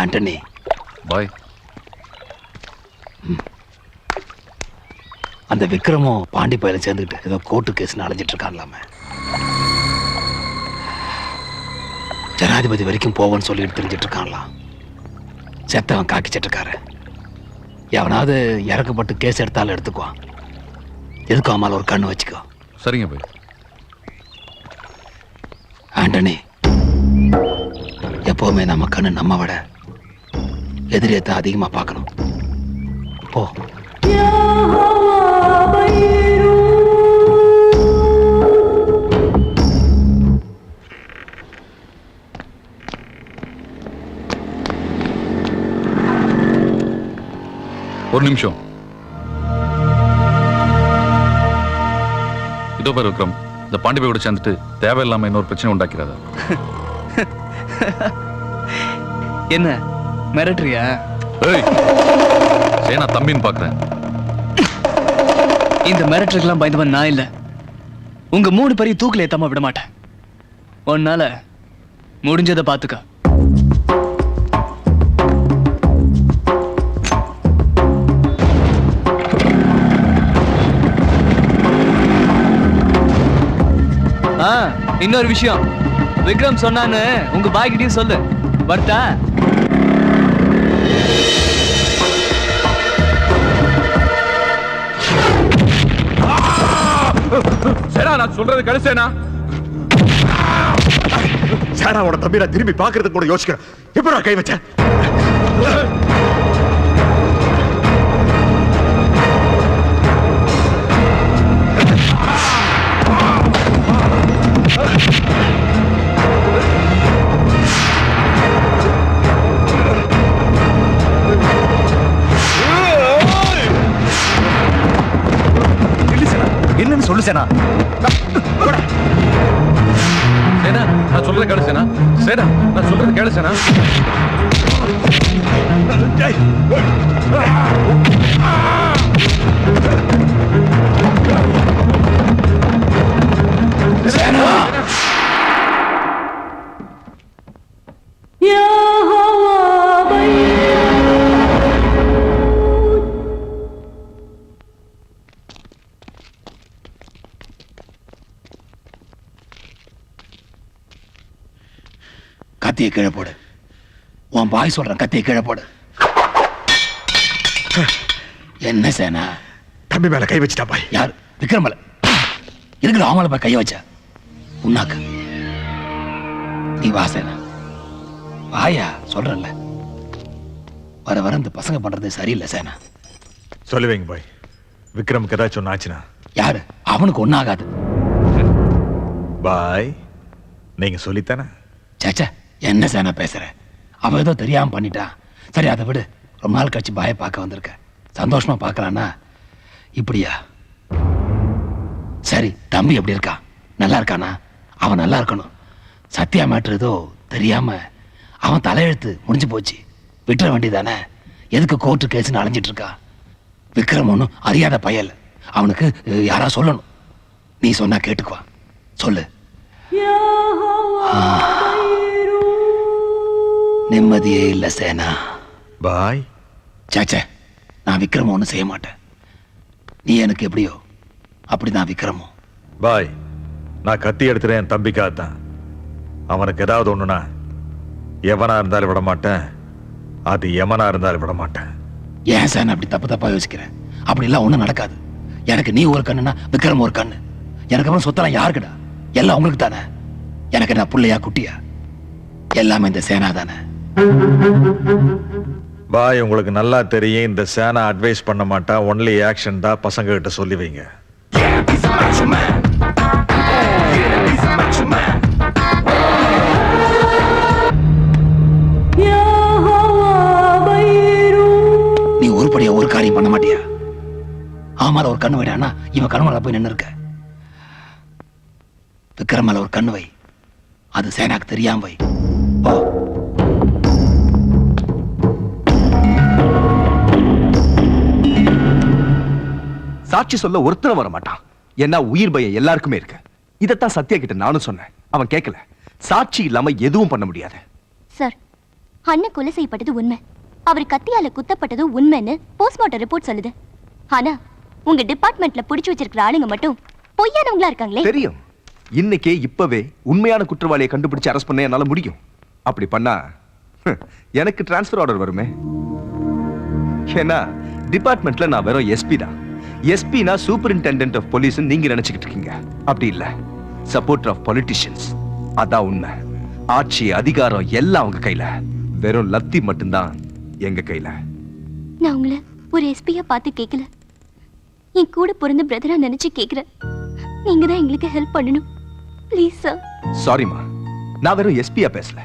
ஆண்டனி பாய். அந்த விக்ரமும் பாண்டி பயில சேர்ந்துக்கிட்டு ஏதோ கோர்ட்டு கேஸ் அலைஞ்சிட்டு இருக்கான்லாம. ஜனாதிபதி வரைக்கும் போவோன்னு சொல்லிட்டு தெரிஞ்சிட்டு இருக்கான்லாம். செத்தவன் காக்கி சட்டுக்கார. எவனாவது இறக்கப்பட்டு கேஸ் எடுத்தாலும் எடுத்துக்குவான். எதுக்கு அம்மால ஒரு கண்ணு வச்சுக்கோ. சரிங்க பாய். ஆண்டனி, எப்பவுமே நம்ம கண்ணு நம்ம விட எதிரியத்தை அதிகமா பார்க்கணும். போ. ஒரு நிமிஷம். இதோ பேர் விக்ரம், இந்த பாண்டிபை கூட சேர்ந்துட்டு தேவையில்லாம இன்னொரு பிரச்சனை உண்டாக்கிறாதா? என்ன மிரட்டுறியா? சேனா தம்பின்னு பாக்குறேன். இந்த மிரட்டருக்கெல்லாம் பயந்தவன் நான் இல்ல. உங்க 3 பேரையும் தூக்கில ஏத்தாம விட மாட்டேன். உன்னால முடிஞ்சதை பாத்துக்க. இன்னொரு விஷயம், விக்ரம் சொன்னான்னு உங்க பாய்கிட்டயும் சொல்லு. வரட்டா? சேனா, நான் சொல்றது கடைசேனா. சேனாவோட தம்பி நான் திரும்பி பாக்குறதுக்கு கூட யோசிக்கிறேன். எப்ப நான் கை வச்சேன்? என்னன்னு சொல்லு சேனா. சேனா, நான் சொல்றது கேளு சேனா. சேனா, நான் சொல்றது கேளு சேனா. சேனா, கத்தியை கீழே போடு. உன் பாய் சொல்றேன், கத்தியை கீழே போடு. என்ன சேனா? தம்பி மேல கை வச்சுட்டா பாய். யார்? விக்ரம் மேல. இருக்கிற ஆமலை போய் கைய வச்ச உன்னாக்கு. நீ வா சேனா, வாயா. சொல்றேன்ல, வர வர இந்த பசங்க பண்றது சரியில்லை சேனா. சொல்லுவீங்க பாய். விக்ரமுக்கு ஏதாச்சும் ஒன்று ஆச்சுன்னா? யாரு? அவனுக்கு ஒன்னாகாது பாய். நீங்க சொல்லித்தானே? சேச்சா, என்ன சேனா பேசுற? அவ ஏதோ தெரியாம பண்ணிட்டான். சரி, அதை விடு. ரொம்ப நாள் கழிச்சு பாய பார்க்க வந்திருக்க. சந்தோஷமா பார்க்கலான்னா இப்படியா? சரி, தம்பி எப்படி இருக்கான்? நல்லா இருக்கானா? அவன் நல்லா இருக்கணும். சத்யா மேட்ரு ஏதோ தெரியாம அவன் தலையெழுத்து முடிஞ்சு போச்சு. விட்டுற வேண்டியதானே? எதுக்கு கோர்ட்டு கேஸ்ன்னு அலைஞ்சிட்டு இருக்கா? விக்ரம் ஒன்றும் அறியாத பயல். அவனுக்கு யாரா சொல்லணும். நீ சொன்னா கேட்டுக்குவான். சொல்லு. நிம்மதியே இல்ல சேனா. பாய். சேச்சே, நான் விக்ரம் ஒன்றும் செய்ய மாட்டேன். நீ எனக்கு எப்படியோ அப்படி நான் விக்ரமும். பாய், நான் கத்தி எடுத்துறேன் என் தம்பிக்காகத்தான். அவனுக்கு ஏதாவது ஒண்ணுனா எவனா இருந்தாலும் விட மாட்டேன். அது எமனா இருந்தாலும் விட மாட்டேன். ஏன் சார் அப்படி தப்பு தப்பா யோசிக்கிறேன்? அப்படி எல்லாம் ஒண்ணும் நடக்காது. எனக்கு நீ ஒரு கண்ணுனா விக்ரம் ஒரு கண்ணு. எனக்கு அப்புறம் சொத்தெல்லாம் யாருக்குடா? எல்லாம் உங்களுக்கு தானே. எனக்கு என்ன புள்ளையா குட்டியா? எல்லாமே இந்த சேனா தானே. பாய், உங்களுக்கு நல்லா தெரியும் இந்த சேனா அட்வைஸ் பண்ண மாட்டா. ஒன்லி ஆக்ஷன் தான். பசங்க கிட்ட சொல்லி வைங்க. நீ உருப்படியா ஒரு காரியம் பண்ண மாட்டியா? ஆமால ஒரு கண்ணு வைடானா இவன் கண்ணுல போய் நின்று இருக்க. விக்ரம் மேல ஒரு கண்ணு வை. அது சேனாக்கு தெரியாம வை. போ. சாட்சி சொல்ல ஒருத்தர் வர மாட்டான். ஏன்னா உயிர் பயம் எல்லாருக்குமே இருக்கு. இதத்தான் சத்யா கிட்ட நானும் சொன்னேன். அவன் கேட்கல. சாட்சி இல்லாம எதுவும் பண்ண முடியாது. சார், அண்ணன் கொலை செய்யப்பட்டது உண்மை, அவர் கத்தியால குத்தப்பட்டதும் உண்மைன்னு போஸ்ட்மார்ட்டம் ரிப்போர்ட் சொல்லுது. ஆனா உங்க டிபார்ட்மெண்ட்ல புடிச்சு வச்சிருக்கிற ஆளுங்க மட்டும் பொய்யானவங்களா இருக்காங்களே. தெரியும். இன்னைக்கே இப்பவே உண்மையான குற்றவாளியை கண்டுபிடிச்சு அரெஸ்ட் பண்ண என்னால முடியும். அப்படி பண்ணா எனக்கு டிரான்ஸ்ஃபர் ஆர்டர் வருமே. ஏன்னா டிபார்ட்மெண்ட்ல நான் வெறும் எஸ்பி தான். எஸ்பினா சூப்பரிண்டெண்டன்ட் ஆஃப் போலீஸ் நீங்க நினைச்சுக்கிட்டு இருக்கீங்க. அப்படி இல்ல, சப்போர்ட்டர் ஆஃப் பொலிட்டிஷியன்ஸ். அதான் உண்மை. ஆட்சி அதிகாரம் எல்லாம் அவங்க கையில, வெறும் லத்தி மட்டும்தான் எங்க கையில. நான் உங்களை ஒரு எஸ்பியா பார்த்து கேட்கல, என் கூட பிறந்த பிரதரா நினைச்சு கேக்குறேன். நீங்க தான் எங்களுக்கு ஹெல்ப் பண்ணணும் ப்ளீஸ் சார். சாரிமா, நான் வெறும் எஸ்பியா பேசல.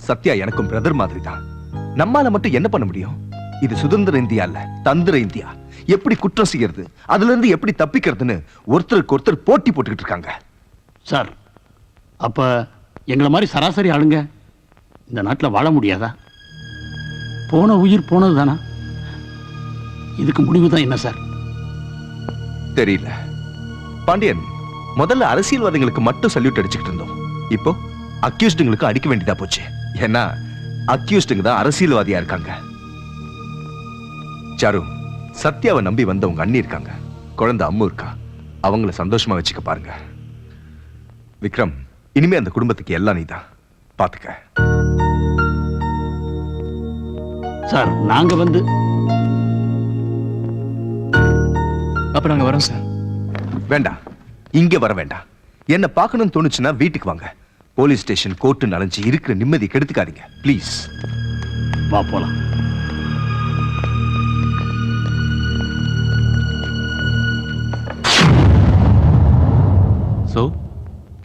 சத்யா எனக்கும் பிரதர் மாதிரி தான். நம்மால மட்டும் என்ன பண்ண முடியும்? இது சுதந்திர இந்தியா இல்ல, தந்திர இந்தியா. எப்படி குற்றம் செய்யறது, அதுல இருந்து எப்படி தப்பிக்கிறதுன்னு ஒருத்தருக்கு ஒருத்தர் போட்டி போட்டுக்கிட்டு இருக்காங்க. சார், அப்ப எங்களை மாதிரி சராசரி ஆளுங்க இந்த நாட்டில் வாழ முடியாதா? போன உயிர் போனது தானா? இதுக்கு முடிவு தான் என்ன சார்? தெரியல பாண்டியன். முதல்ல அரசியல்வாதிகளுக்கு மட்டும் சல்யூட் அடிச்சுக்கிட்டு இருந்தோம். இப்போ அக்யூஸ்டுங்களுக்கு அடிக்க வேண்டியதா போச்சு. ஏன்னா அக்யூஸ்டுங்க தான் அரசியல்வாதியா இருக்காங்க. சாரு, சத்யாவை நம்பி வந்த உங்க அண்ணி இருக்காங்க, குழந்தை அம்மு இருக்கா. அவங்கள சந்தோஷமா வச்சுக்க பாருங்க. விக்ரம், இனிமே அந்த குடும்பத்துக்கு எல்லாம் நீதான் பாத்துக்க. சார், நாங்க வந்து அப்ப நாங்க வரோம் சார். வேண்டாம், இங்க வர வேண்டாம். என்ன பார்க்கணும்னு தோணுச்சுன்னா வீட்டுக்கு வாங்க. போலீஸ் ஸ்டேஷன், கோர்ட்டு அலைஞ்சு இருக்கிற நிம்மதி கெடுத்துக்காதீங்க ப்ளீஸ். வா போலாம். சோ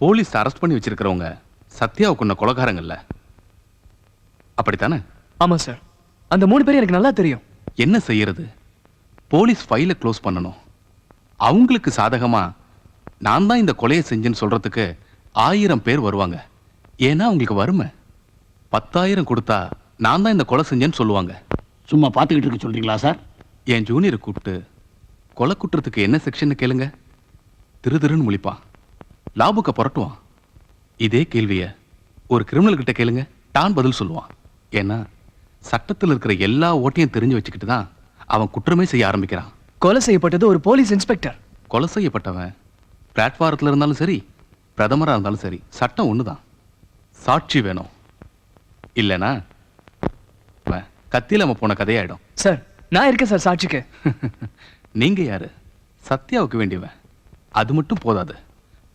போலீஸ் அரெஸ்ட் பண்ணி வச்சிருக்கிறவங்க சத்யாவை கொன்ன கொலைகாரங்கல்ல, அப்படித்தானே? ஆமா சார், அந்த 3 பேரும் எனக்கு நல்லா தெரியும். என்ன செய்யறது? போலீஸ் ஃபைலை க்ளோஸ் பண்ணணும். அவங்களுக்கு சாதகமா நான் தான் இந்த கொலையை செஞ்சேன்னு சொல்றதுக்கு 1000 பேர் வருவாங்க. ஏன்னா அவங்களுக்கு வறுமை. 10,000 கொடுத்தா நான் தான் இந்த கொலை செஞ்சேன்னு சொல்லுவாங்க. சும்மா பார்த்துக்கிட்டு இருக்க சொல்றீங்களா சார்? என் ஜூனியரை கூப்பிட்டு கொலை குற்றத்துக்கு என்ன செக்ஷன் கேளுங்க, திருன்னு முழிப்பான், லாபுக்க புரட்டுவான். இதே கேள்விய ஒரு கிரிமினல் கிட்ட கேளுங்க, டான் பதில் சொல்லுவான். ஏன்னா சட்டத்தில் இருக்கிற எல்லா ஓட்டையும் தெரிஞ்சு வச்சுக்கிட்டு தான் அவன் குற்றமே செய்ய ஆரம்பிக்கிறான். கொலை செய்யப்பட்டது ஒரு போலீஸ் இன்ஸ்பெக்டர். கொலை செய்யப்பட்டவன் பிளாட்ஃபாரத்தில் இருந்தாலும் சரி, பிரதமராக இருந்தாலும் சரி, சட்டம் ஒண்ணுதான். சாட்சி வேணும். இல்லைனா கத்தியில நம்ம போன கதையாயிடும். சார், நான் இருக்கேன் சார் சாட்சிக்கு. நீங்க யாரு? சத்யாவுக்கு வேண்டியவன். அது மட்டும் போதாது,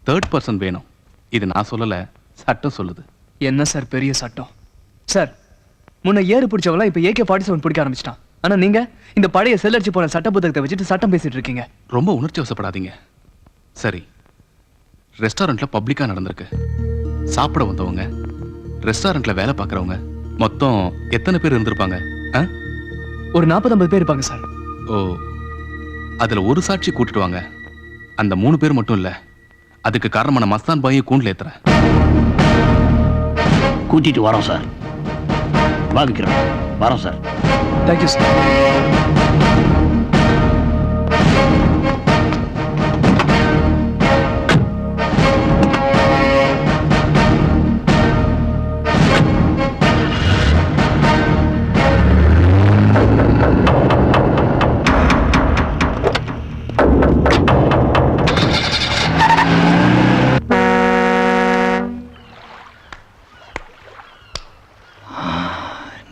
3rd person வேணும். இது நான் சொல்லல, சட்டம் சொல்லுது. என்ன சார் பெரிய சட்டம்? சார், முன்ன ஏறு பிடிச்சவங்களாம் இப்ப AK-47 பிடிக்க ஆரம்பிச்சிட்டான். ஆனா நீங்க இந்த பழைய செல்லடிச்சு போன சட்ட புத்தகத்தை வச்சுட்டு சட்டம் பேசிட்டு இருக்கீங்க. ரொம்ப உணர்ச்சி வசப்படாதீங்க. சரி, ரெஸ்டாரண்ட்ல பப்ளிக்கா நடந்திருக்கு. சாப்பிட வந்தவங்க, ரெஸ்டாரண்ட்ல வேலை பார்க்கறவங்க மொத்தம் எத்தனை பேர் இருந்திருப்பாங்க? ஒரு 40-50 பேர் இருப்பாங்க சார். ஓ, அதுல ஒரு சாட்சி கூட்டிட்டு வாங்க. அந்த 3 பேர் மட்டும் இல்ல, அதுக்கு காரணமான மஸ்தான் பாயை கூண்டில் ஏத்துறேன். கூட்டிட்டு வரோம் சார். வா விக்ரம், வரோம் சார். Thank you sir.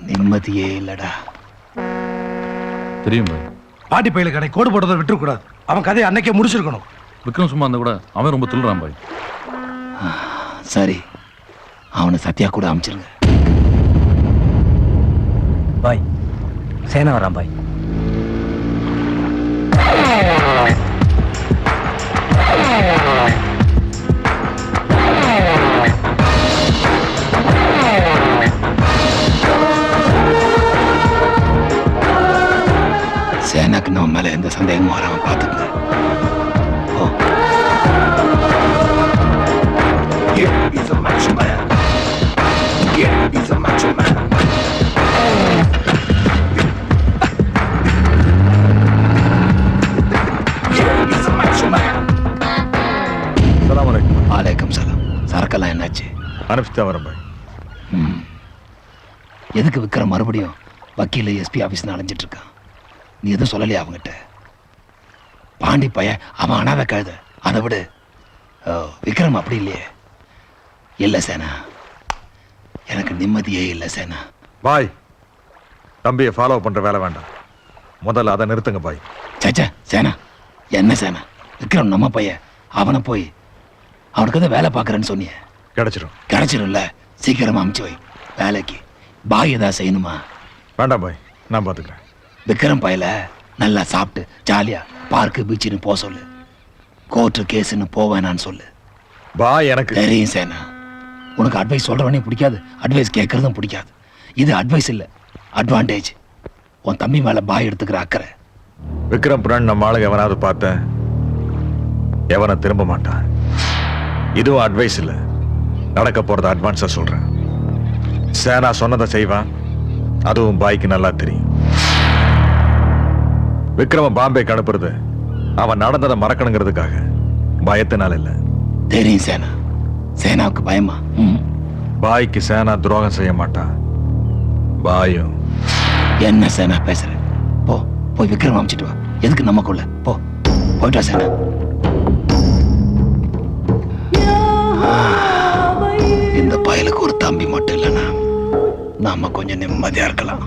நிம்மதியே இல்லடா. தெரியும் பாய். பாட்டி பையில கடை கோடு போட்டதை விட்டுறக்கூடாது. அவன் கதையை அன்னைக்கே முடிச்சிருக்கணும். விக்ரம் சும்மா இருந்தா கூட அவன் ரொம்ப துள்ளுறான் பாய். சரி, அவனை சத்யா கூட அனுப்பிச்சிருங்க. பாய், சேனா வரான் பாய். சேனாக்கு நம்ம மேல எந்த சந்தேகமும் வராம பாத்துக்கங்க. ஓ, he's a macho man. He's a macho man. He's a macho man. சலாம் அலைக்கும். அலைக்கும் சலாம். சரக்கெல்லாம் என்னாச்சு? அனுப்பிச்சுதான் வரேன் பாய். எதுக்கு விக்ரம் மறுபடியும் வக்கீல் எஸ்பி ஆஃபீஸ்னு அலைஞ்சிட்டு இருக்கான்? நீ எதுவும் சொல்லலையா அவங்ககிட்ட? பாண்டி பையன் அவன் அனாதை கழுத, அதை விடு. ஓ, விக்ரம் அப்படி இல்லையே. இல்லை சேனா, எனக்கு நிம்மதியே இல்லை சேனா. பாய், தம்பியை ஃபாலோ பண்ற வேலை வேண்டாம். முதல்ல அதை நிறுத்துங்க பாய். சச்சா சேனா, என்ன சேனா? விக்ரம் நம்ம பையன், அவனை போய் அவனுக்கு எதாவது வேலை பார்க்குறேன்னு சொன்னிய. கிடைச்சிடும். கிடைச்சிடும்ல, சீக்கிரமா அமுச்சு வை வேலைக்கு. பாய் ஏதாவது செய்யணுமா? வேண்டாம் பாய், நான் பார்த்துக்கிறேன். விக்ரம் பையல நல்லா சாப்பிட்டு ஜாலியா பார்க்கு பீச்சுன்னு போக சொல்லு. கோர்ட்டு கேஸுன்னு போவேனான்னு சொல்லு. பாய், எனக்கு தெரியும் சேனா, உனக்கு அட்வைஸ் சொல்றவனே பிடிக்காது, அட்வைஸ் கேட்கறதும் பிடிக்காது. இது அட்வைஸ் இல்லை, அட்வான்டேஜ். உன் தம்பி மேல பாய் எடுத்துக்கிற அக்கறை. விக்ரம் புரான் நம்ம ஆளுங்க எவனாவது பார்த்தேன், எவனை திரும்ப மாட்டான். இதுவும் அட்வைஸ் இல்லை, நடக்க போறத அட்வான்ஸா சொல்றேன். சேனா சொன்னதை செய்வான், அதுவும் பாய்க்கு நல்லா தெரியும். விக்ரம பாம்பேக்கு அனுப்புறது அவன் நடந்ததை மறக்கணுங்கிறதுக்காக, பயத்தினால இல்ல. தெரியும் சேனா, சேனாவுக்கு பயமா? பாய்க்கு சேனா துரோகம் செய்ய மாட்டான். பாயும் என்ன சேனா பேசுற? போ, போய் விக்ரம் அமிச்சிட்டு வா. எதுக்கு நமக்குள்ள? போ, போயிட்டு வா சேனா. இந்த பயலுக்கு ஒரு தம்பி மட்டும் இல்லைன்னா நாம கொஞ்சம் நிம்மதியா இருக்கலாம்.